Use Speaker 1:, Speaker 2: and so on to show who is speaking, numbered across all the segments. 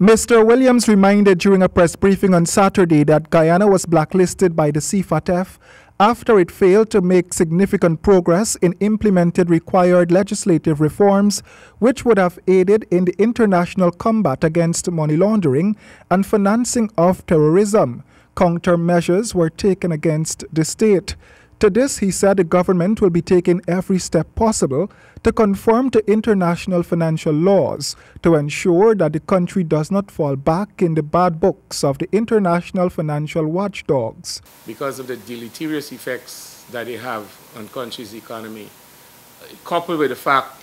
Speaker 1: Mr. Williams reminded during a press briefing on Saturday that Guyana was blacklisted by the CFATF after it failed to make significant progress in implemented required legislative reforms which would have aided in the international combat against money laundering and financing of terrorism. Countermeasures were taken against the state. To this, he said the government will be taking every step possible to conform to international financial laws to ensure that the country does not fall back in the bad books of the international financial watchdogs.
Speaker 2: Because of the deleterious effects that they have on countries' economy, coupled with the fact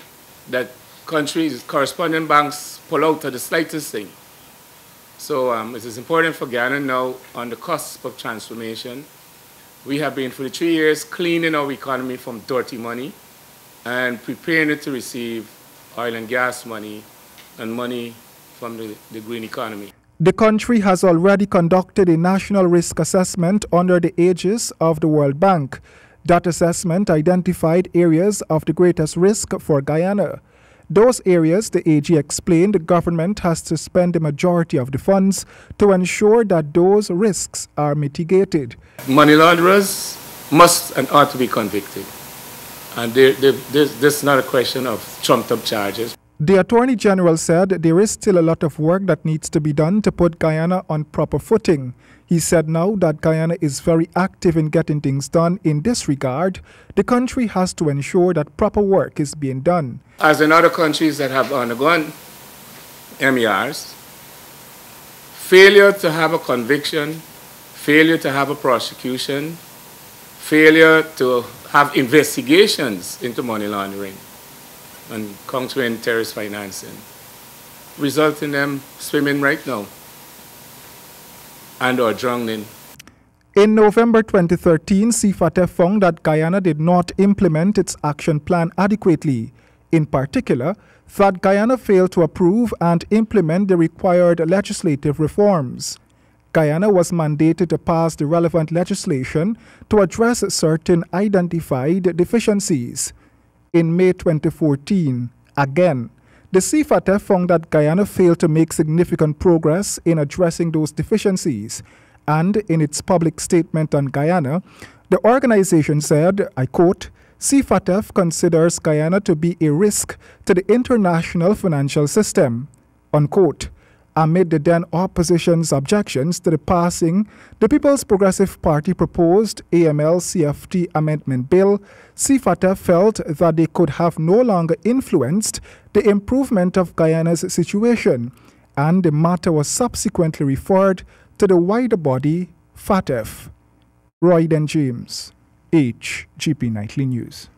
Speaker 2: that countries, correspondent banks pull out of the slightest thing. So it is important for Guyana now on the cusp of transformation. We have been for the 3 years cleaning our economy from dirty money and preparing it to receive oil and gas money and money from the green economy.
Speaker 1: The country has already conducted a national risk assessment under the aegis of the World Bank. That assessment identified areas of the greatest risk for Guyana. Those areas, the AG explained, the government has to spend the majority of the funds to ensure that those risks are mitigated.
Speaker 2: Money launderers must and ought to be convicted. And this is not a question of trumped-up charges.
Speaker 1: The Attorney General said there is still a lot of work that needs to be done to put Guyana on proper footing. He said now that Guyana is very active in getting things done in this regard, the country has to ensure that proper work is being done.
Speaker 2: As in other countries that have undergone MERs, failure to have a conviction, failure to have a prosecution, failure to have investigations into money laundering and countering terrorist financing result in them swimming right now and or drowning.
Speaker 1: In November 2013, CFATF found that Guyana did not implement its action plan adequately. In particular, that Guyana failed to approve and implement the required legislative reforms. Guyana was mandated to pass the relevant legislation to address certain identified deficiencies. In May 2014, again, the CFATF found that Guyana failed to make significant progress in addressing those deficiencies, and in its public statement on Guyana, the organization said, I quote, CFATF considers Guyana to be a risk to the international financial system, unquote. Amid the then opposition's objections to the passing, the People's Progressive Party proposed AML-CFT amendment bill, CFATF felt that they could have no longer influenced the improvement of Guyana's situation, and the matter was subsequently referred to the wider body, FATF. Roy Den James, HGP Nightly News.